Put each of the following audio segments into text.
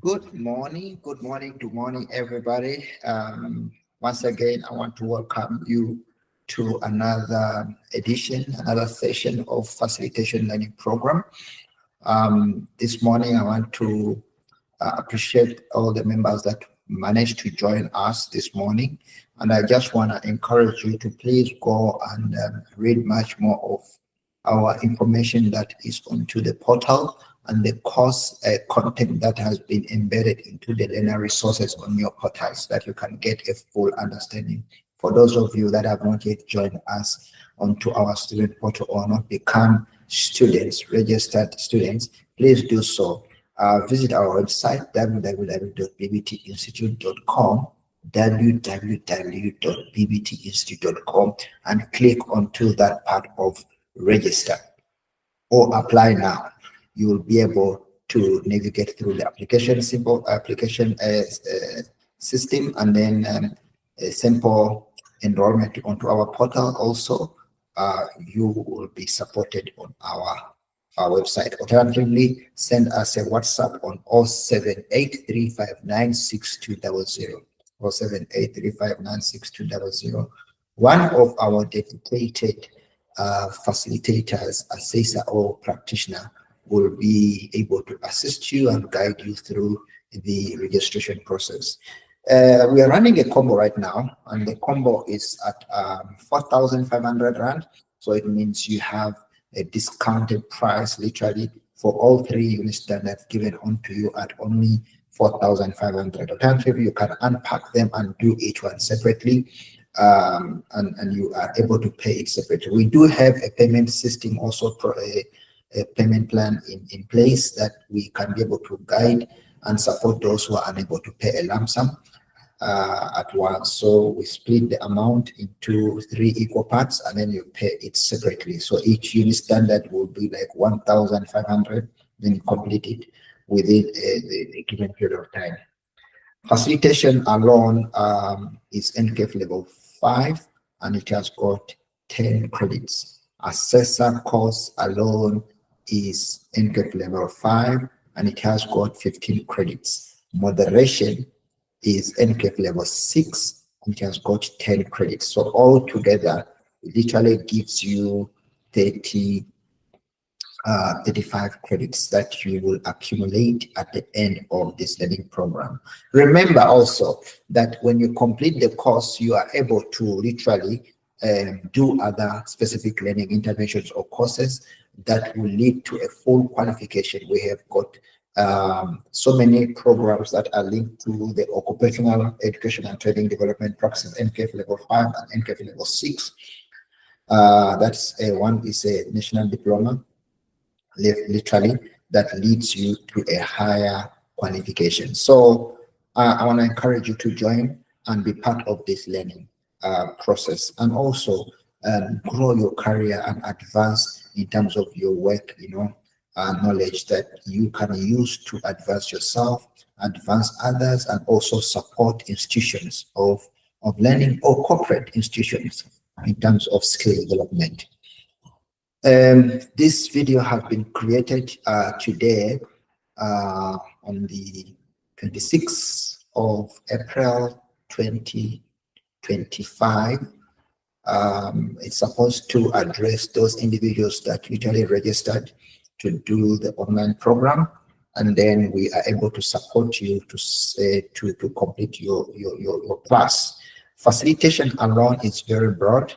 Good morning, everybody. Once again, I want to welcome you to another edition, another session of Facilitation Learning Program. This morning, I want to appreciate all the members that managed to join us this morning. And I just want to encourage you to please go and read much more of our information that is onto the portal and the course content that has been embedded into the learner resources on your portal so that you can get a full understanding. For those of you that have not yet joined us onto our student portal or not become students, registered students, please do so. Visit our website, www.bbtinstitute.com, www.bbtinstitute.com, and click onto that part of register or apply now. You will be able to navigate through the simple application system, and then a simple enrollment onto our portal. Also, you will be supported on our website. Alternatively, send us a WhatsApp on 07835962000. 07835962000. One of our dedicated facilitators, assessor, or practitioner will be able to assist you and guide you through the registration process. We are running a combo right now, and the combo is at 4,500 Rand. So it means you have a discounted price literally for all 3 unit standards given onto you at only 4,500. Alternatively, you can unpack them and do each one separately, and you are able to pay it separately. We do have a payment system also, a payment plan in place that we can be able to guide and support those who are unable to pay a lump sum at once. So we split the amount into 3 equal parts, and then you pay it separately. So each unit standard will be like 1,500, then you complete it within a given period of time. Facilitation alone is NCAF level 5, and it has got 10 credits. Assessor course alone is NCAF level 5, and it has got 15 credits. Moderation is NCAF level 6, and it has got 10 credits. So all together, it literally gives you 35 credits that you will accumulate at the end of this learning program. Remember also that when you complete the course, you are able to literally do other specific learning interventions or courses that will lead to a full qualification. We have got so many programs that are linked to the occupational education and training development practice, NCAF level 5 and NCAF level 6. That's one is a national diploma, literally, that leads you to a higher qualification. So I want to encourage you to join and be part of this learning process, and also grow your career and advance in terms of your work, knowledge that you can use to advance yourself, advance others, and also support institutions of learning or corporate institutions in terms of skill development. This video has been created today on the 26th of April 2025. It's supposed to address those individuals that literally registered to do the online program, and then we are able to support you to complete your class. Facilitation alone is very broad,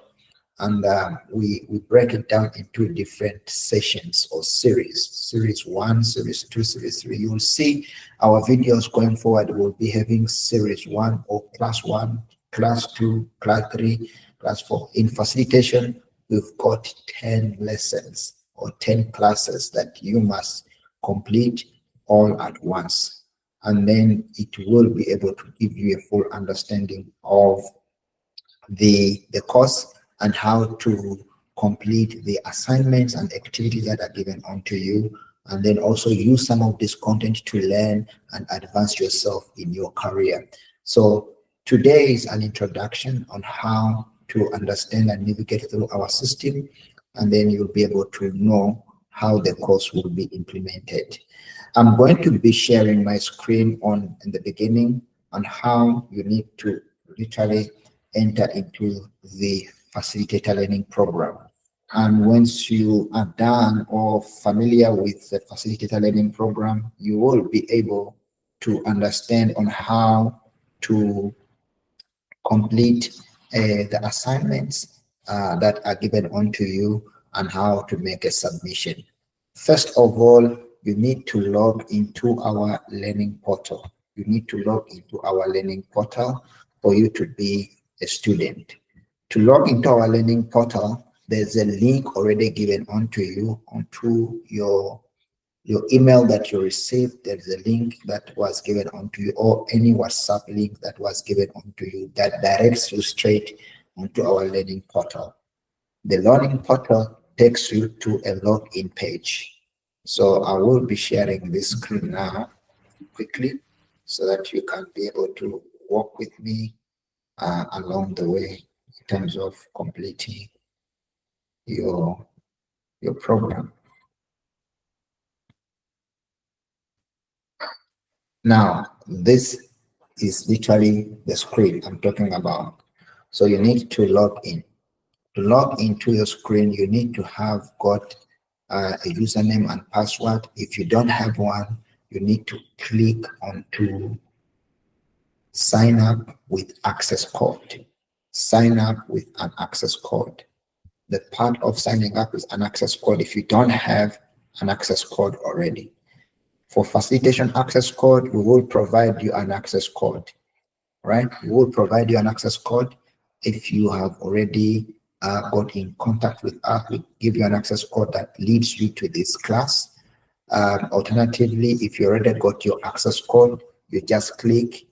and we break it down into different sessions or series. Series 1, Series 2, Series 3. You will see our videos going forward will be having Series 1 or Class 1, Class 2, Class 3, Class 4. In facilitation, we've got 10 lessons or 10 classes that you must complete all at once. And then it will be able to give you a full understanding of the course and how to complete the assignments and activities that are given onto you, and then also use some of this content to learn and advance yourself in your career. So today is an introduction on how to understand and navigate through our system, and then you'll be able to know how the course will be implemented. I'm going to be sharing my screen in the beginning on how you need to literally enter into the facilitator learning program. And once you are done or familiar with the facilitator learning program, you will be able to understand on how to complete the assignments that are given onto you and how to make a submission. First of all, you need to log into our learning portal. You need to log into our learning portal for you to be a student. To log into our learning portal, there's a link already given onto you, onto your email that you received. There is a link that was given onto you, or any WhatsApp link that was given onto you that directs you straight onto our learning portal. The learning portal takes you to a login page. So I will be sharing this screen now quickly so that you can be able to walk with me along the way in terms of completing your program. Now, this is literally the screen I'm talking about. So you need to log in. To log into your screen, you need to have got a username and password. If you don't have one, you need to click onto sign up with access code. Sign up with an access code. The part of signing up is an access code if you don't have an access code already. For facilitation access code, we will provide you an access code, right? We will provide you an access code. If you have already got in contact with us, we give you an access code that leads you to this class. Alternatively, if you already got your access code, you just click.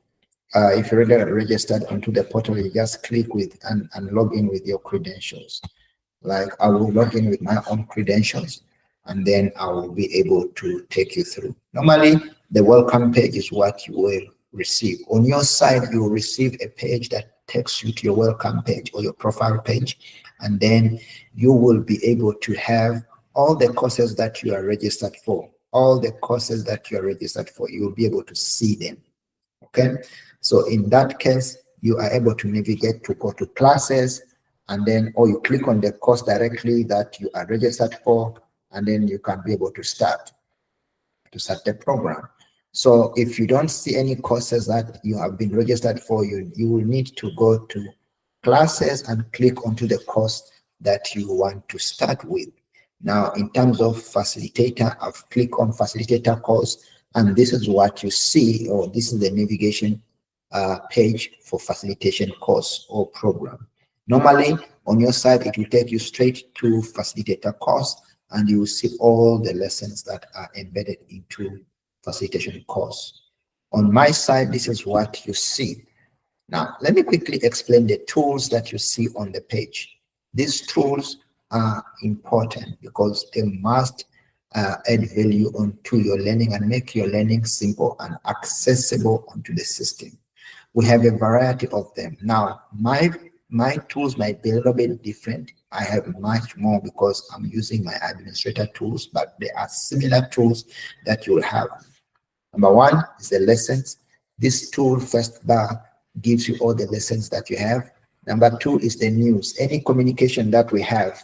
If you're already registered onto the portal, you just click with and log in with your credentials. Like I will log in with my own credentials, and then I will be able to take you through. Normally, the welcome page is what you will receive. On your side, you will receive a page that takes you to your welcome page or your profile page, and then you will be able to have all the courses that you are registered for. All the courses that you are registered for, you will be able to see them. Okay, so in that case, you are able to navigate to go to classes, and then, or you click on the course directly that you are registered for, and then you can be able to start the program. So if you don't see any courses that you have been registered for, you will need to go to classes and click onto the course that you want to start with. Now, in terms of facilitator, I've clicked on facilitator course, and this is what you see, or this is the navigation page for facilitation course or program. Normally, on your side, it will take you straight to facilitator course, and you will see all the lessons that are embedded into facilitation course. On my side, this is what you see. Now, let me quickly explain the tools that you see on the page. These tools are important because they must add value onto your learning and make your learning simple and accessible onto the system. We have a variety of them. Now, my tools might be a little bit different. I have much more because I'm using my administrator tools, but there are similar tools that you'll have. Number one is the lessons. This tool first bar gives you all the lessons that you have. Number two is the news. Any communication that we have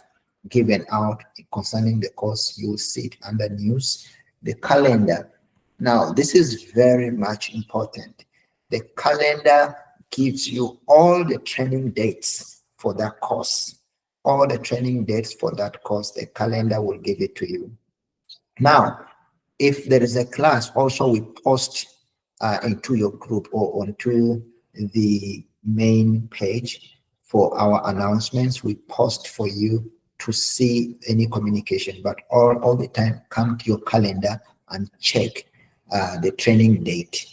given out concerning the course, you will see it under news. The calendar. Now, this is very much important. The calendar gives you all the training dates for that course. All the training dates for that course, the calendar will give it to you. Now, if there is a class, also we post into your group or onto the main page for our announcements. We post for you to see any communication, but all the time come to your calendar and check the training date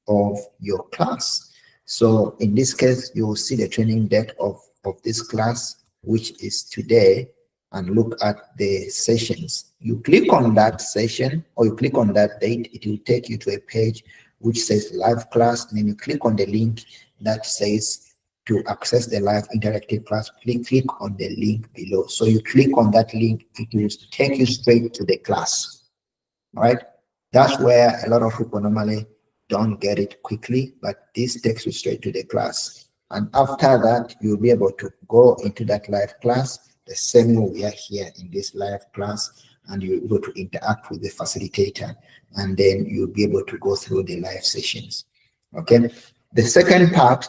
of your class. So in this case, you will see the training date of this class, which is today, and look at the sessions. You click on that session or you click on that date, it will take you to a page which says live class, and then you click on the link that says to access the live interactive class, click on the link below. So you click on that link, it will take you straight to the class. All right. That's where a lot of people normally don't get it quickly, but this takes you straight to the class. And after that, you'll be able to go into that live class the same way we are here in this live class, and you'll be able to interact with the facilitator, and then you'll be able to go through the live sessions. Okay. The second part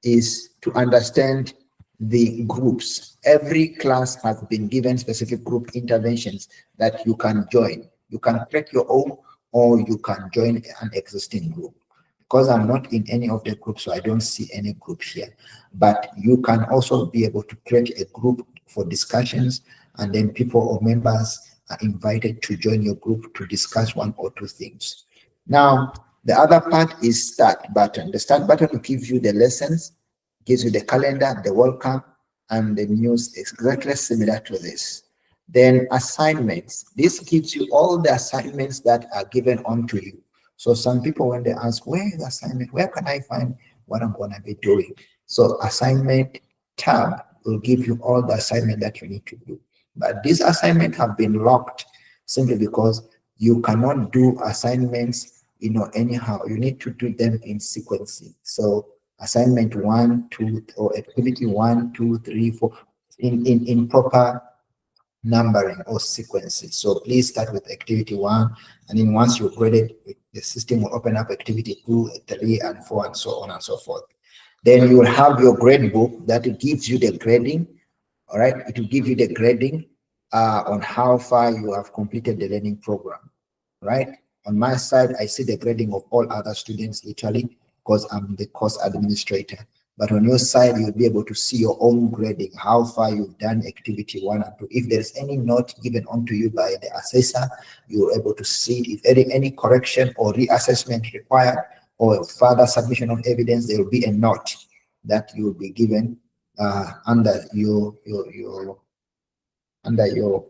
is to understand the groups. Every class has been given specific group interventions that you can join. You can create your own, or you can join an existing group. Because I'm not in any of the groups, so I don't see any group here. But you can also be able to create a group for discussions, and then people or members are invited to join your group to discuss one or two things. Now, the other part is start button. The start button will give you the lessons, gives you the calendar, the welcome, and the news exactly similar to this. Then assignments. This gives you all the assignments that are given onto you. So some people, when they ask, where is the assignment? Where can I find what I'm going to be doing? So assignment tab will give you all the assignment that you need to do. But these assignments have been locked simply because you cannot do assignments, anyhow. You need to do them in sequencing. So assignment 1, 2, or activity 1, 2, 3, 4 in proper numbering or sequences. So please start with activity 1, and then once you've graded, the system will open up activity 2, 3, and 4, and so on and so forth. Then you will have your grade book that gives you the grading. All right, it will give you the grading on how far you have completed the learning program. Right, on my side, I see the grading of all other students literally because I'm the course administrator. But on your side, you'll be able to see your own grading, how far you've done activity 1 and 2. If there's any note given onto you by the assessor, you're able to see it. If any correction or reassessment required or further submission of evidence, there will be a note that you will be given under your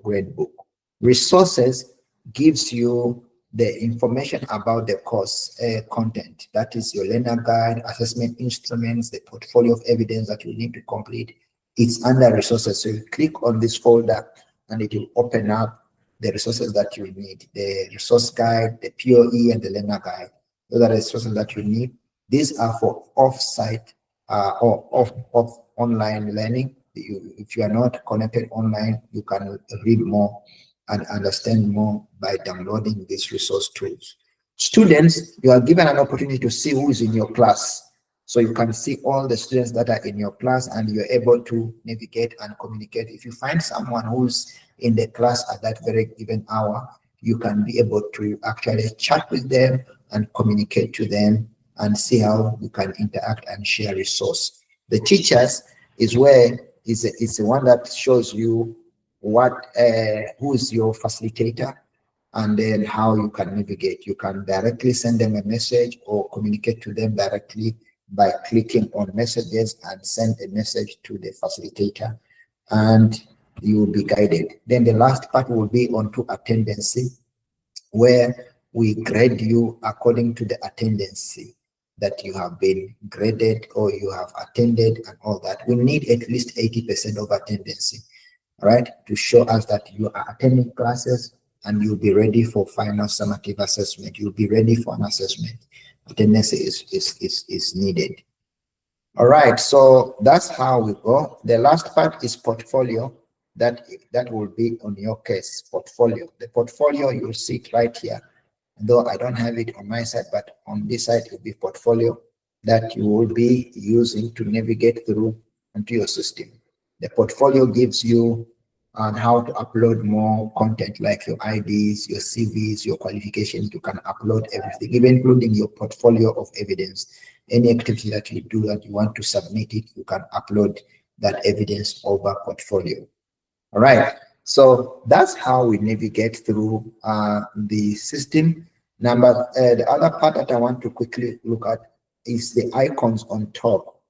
grade book. Resources gives you the information about the course content. That is your learner guide, assessment instruments, the portfolio of evidence that you need to complete. It's under resources. So you click on this folder and it will open up the resources that you need, the resource guide, the POE, and the learner guide. Those are the resources that you need. These are for off-site or off online learning. If you are not connected online, you can read more and understand more by downloading these resource tools. Students, you are given an opportunity to see who is in your class. So you can see all the students that are in your class, and you're able to navigate and communicate. If you find someone who's in the class at that very given hour, you can be able to actually chat with them and communicate to them and see how you can interact and share resource. The teachers is where it's the one that shows you who is your facilitator, and then how you can navigate. You can directly send them a message or communicate to them directly by clicking on messages and send a message to the facilitator, and you will be guided. Then the last part will be onto attendance, where we grade you according to the attendance that you have been graded or you have attended and all that. We need at least 80% of attendance, right, to show us that you are attending classes and you'll be ready for final summative assessment. You'll be ready for an assessment. Attendance is needed. All right, so that's how we go. The last part is portfolio. That will be on your case, portfolio. The portfolio, you'll see it right here. Though I don't have it on my side, but on this side, it will be portfolio that you will be using to navigate through into your system. The portfolio gives you on how to upload more content like your IDs, your CVs, your qualifications. You can upload everything, even including your portfolio of evidence. Any activity that you do and you want to submit it, you can upload that evidence over portfolio. All right. So that's how we navigate through the system. The other part that I want to quickly look at is the icons on top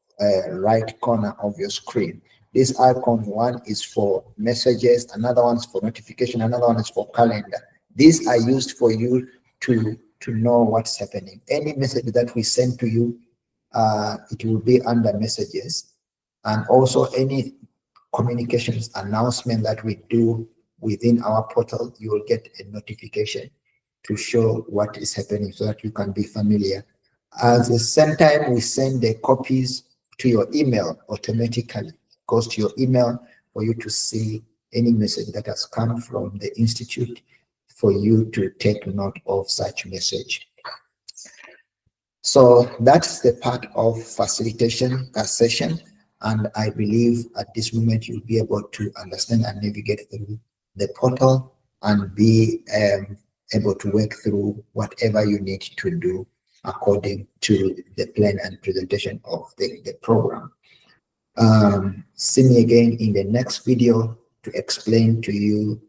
right corner of your screen. This icon, one is for messages, another one's for notification, another one is for calendar. These are used for you to know what's happening. Any message that we send to you, it will be under messages, and also any communications announcement that we do within our portal, you will get a notification. to show what is happening so that you can be familiar. At the same time, we send the copies to your email automatically. It goes to your email for you to see any message that has come from the institute, for you to take note of such message. So that's the part of facilitation session, and I believe at this moment you'll be able to understand and navigate through the portal and be able to work through whatever you need to do according to the plan and presentation of the program. See me again in the next video to explain to you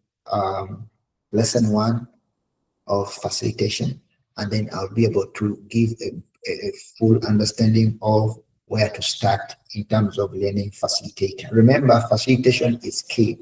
lesson 1 of facilitation, and then I'll be able to give a full understanding of where to start in terms of learning facilitator. Remember, facilitation is key.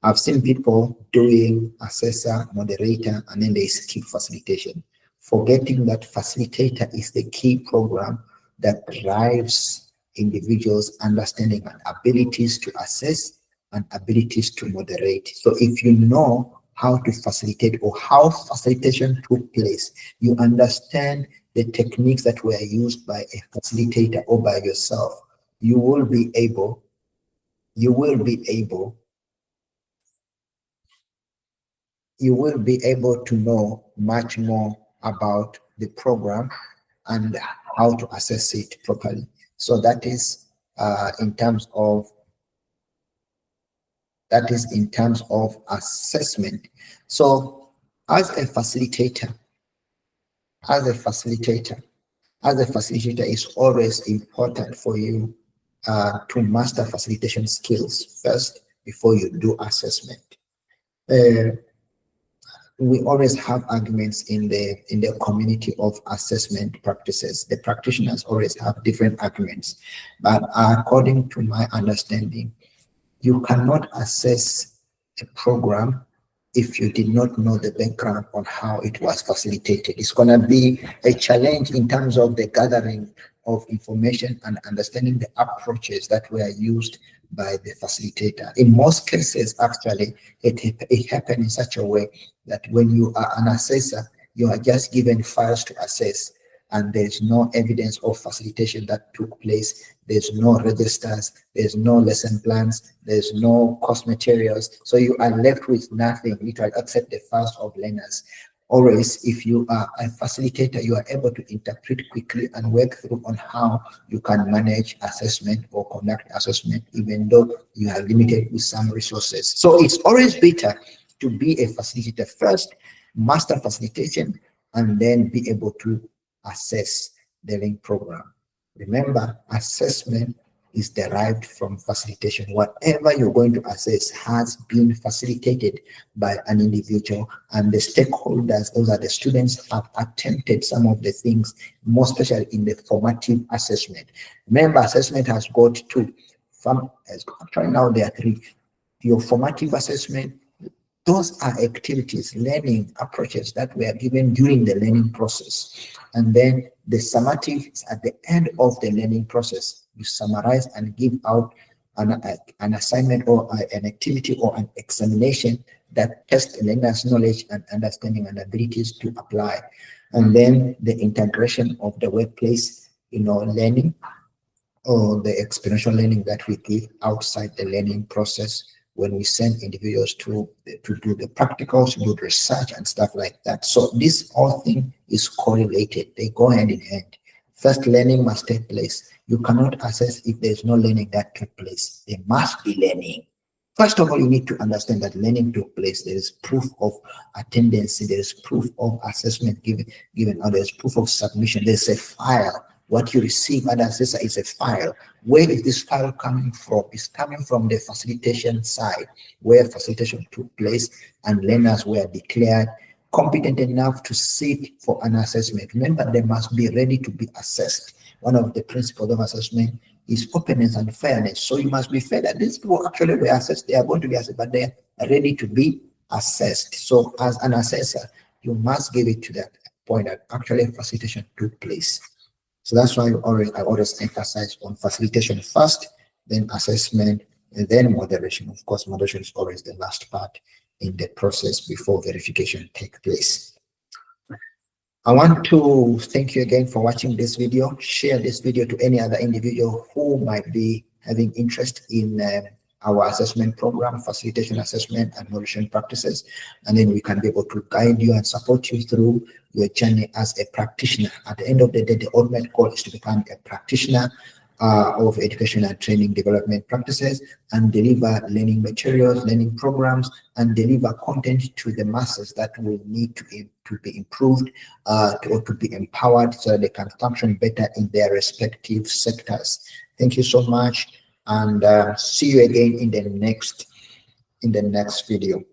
I've seen people doing assessor, moderator, and then they skip facilitation, forgetting that facilitator is the key program that drives individuals' understanding and abilities to assess and abilities to moderate. So if you know how to facilitate or how facilitation took place, you understand the techniques that were used by a facilitator or by yourself, you will be able to know much more about the program and how to assess it properly. So that is in terms of assessment. So as a facilitator, it's always important for you to master facilitation skills first before you do assessment. We always have arguments in the community of assessment practices. The practitioners always have different arguments, but according to my understanding, you cannot assess a program if you did not know the background on how it was facilitated. It's going to be a challenge in terms of the gathering of information and understanding the approaches that were used by the facilitator. In most cases, actually, it happened in such a way that when you are an assessor, you are just given files to assess, and there's no evidence of facilitation that took place. There's no registers, there's no lesson plans, there's no course materials. So you are left with nothing, literally, except the files of learners. Always, if you are a facilitator, you are able to interpret quickly and work through on how you can manage assessment or conduct assessment, even though you are limited with some resources. So it's always better to be a facilitator first, master facilitation, and then be able to assess the learning program. Remember, assessment is derived from facilitation. Whatever you're going to assess has been facilitated by an individual, and the stakeholders, those are the students, have attempted some of the things, more especially in the formative assessment. Remember, assessment has got two. Actually, now there are three. Your formative assessment, those are activities, learning approaches that were given during the learning process. And then the summative is at the end of the learning process. You summarize and give out an assignment or an activity or an examination that tests the learner's knowledge and understanding and abilities to apply. And then the integration of the workplace, learning, or the experiential learning that we give outside the learning process when we send individuals to do the practicals, do the research and stuff like that. So this whole thing is correlated. They go hand in hand. First, learning must take place. You cannot assess if there's no learning that took place. There must be learning. First of all, you need to understand that learning took place. There is proof of attendance. There is proof of assessment given, or there's proof of submission. There's a file. What you receive as an assessor is a file. Where is this file coming from? It's coming from the facilitation side, where facilitation took place and learners were declared competent enough to sit for an assessment. Remember, they must be ready to be assessed. One of the principles of assessment is openness and fairness. So you must be fair that these people actually were assessed. They are going to be assessed, but they are ready to be assessed. So as an assessor, you must give it to that point that actually facilitation took place. So that's why I always emphasize on facilitation first, then assessment, and then moderation. Of course, moderation is always the last part in the process before verification takes place. I want to thank you again for watching this video. Share this video to any other individual who might be having interest in our assessment program, facilitation assessment and nourishment practices, and then we can be able to guide you and support you through your journey as a practitioner. At the end of the day, the ultimate goal is to become a practitioner of education and training development practices, and deliver learning materials, learning programs, and deliver content to the masses that will need to be improved or to be empowered so that they can function better in their respective sectors. Thank you so much, and see you again in the next video.